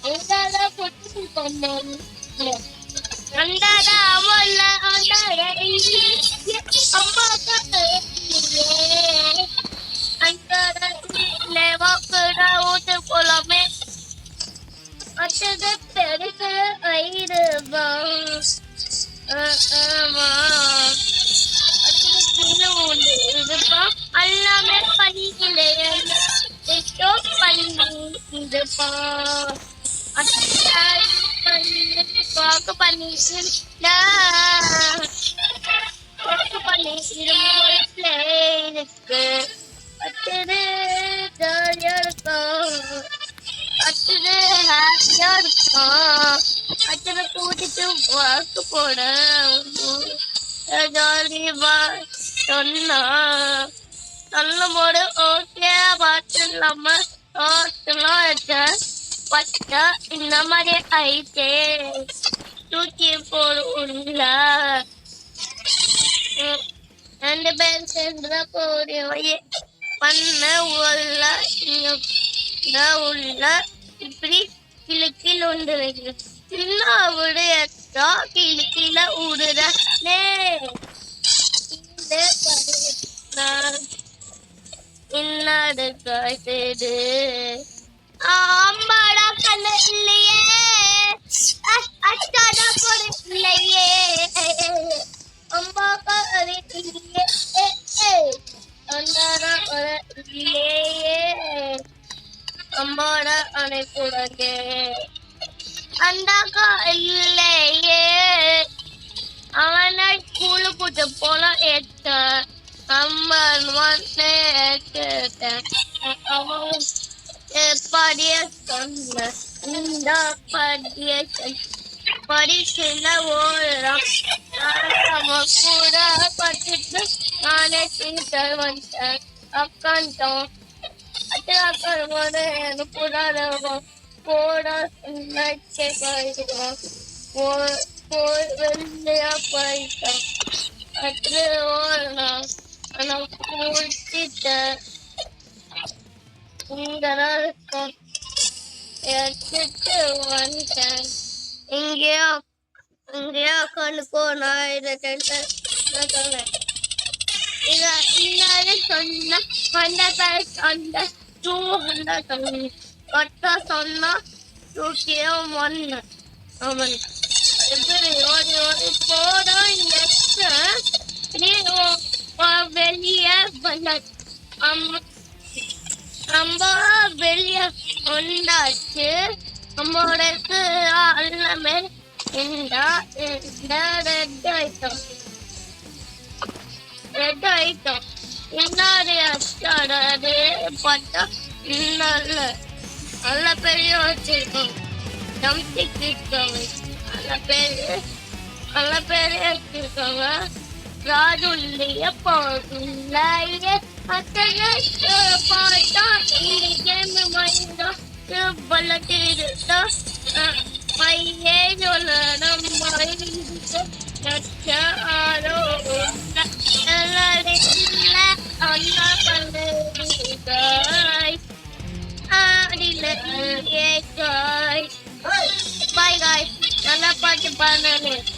எங்கால பொட்டு பண்ணேன் அண்டாடா அவள அண்டாட அம்மா அண்டாட வாக்குடா ஊட்டு போலாமே அச்சது பெருசு ஐடுவா எல்லாமே பண்ணிக்கலையே பண்ணிப்பா வாக்கு பண்ணிட்டு இருக்கு அச்சது ஜாலியா இருக்கும் அச்சது ஹாப்பியா இருக்கும் அச்சனை கூட்டிட்டு வாக்கு போட ஜாலியா சொன்னா நல்ல போடு ஓகே பாத்துலாம பாத்துலாம் வச்சா இந்த மாதிரி ஆயிட்டே தூக்கி போடு உள்ள ரெண்டு பேரும் சேர்ந்துதான் போடுவோம் பண்ண உள்ள உள்ள இப்படி கிழக்கில் ஒன்று வைக்க சின்ன விடையத்தா கிழக்கில உடுறே என்னது காய்ச்சது அம்மாடா கண்ணு இல்லையே அச்சாடா பொரு இல்லையே அம்மாக்கா அது இல்லையே அந்தாடா ஒரு இல்லையே அம்மாடா அணை கூடங்க அந்தாக்கா இல்லையே அவனை ஸ்கூலு கூட்டு போல ஏற்ற அம்மா கேட்டேன் அவன் படிய சொன்ன இந்த படிய படிச்சுல ஓடுறான் கூட பட்டுட்டு நானே திங்கள் வந்தேன் அக்காண்டோம் அக்கா எனக்கு போட வெள்ளையா போயிட்டான் அது ஓடலாம் ஆனா குடிச்சிட்டேன் இங்கதான் இருக்கும் எடுத்துட்டு வந்துட்டேன் இங்கேயா கண்ணுக்கோ நான் இதை சொன்னேன் இதை சொன்ன 100 200 கட்டா சொன்னா 201 அவன் எப்படி ஓடி ஓடி போடும் வெளியே வந்த அம்மா வெளியே வந்தாச்சு அம்மாவுக்கு எல்லாமே இந்த ரெட் ஐட்டம் இன்னாரு அச்சாடாது பார்த்தா நல்ல பெரிய வச்சிருக்கோம் நம்பிக்கை இருக்காங்க நல்ல பேரு வச்சிருக்காங்க ராஜுல்லைய போகுல்லையே பார்த்தா இந்த கேம் மைண்டா பல்லட்டிருந்தா பையே சொல்லணும் ஆரோ அண்ணா பண்ணு பாய் காய் நல்லா பாட்டு பாடுறேன்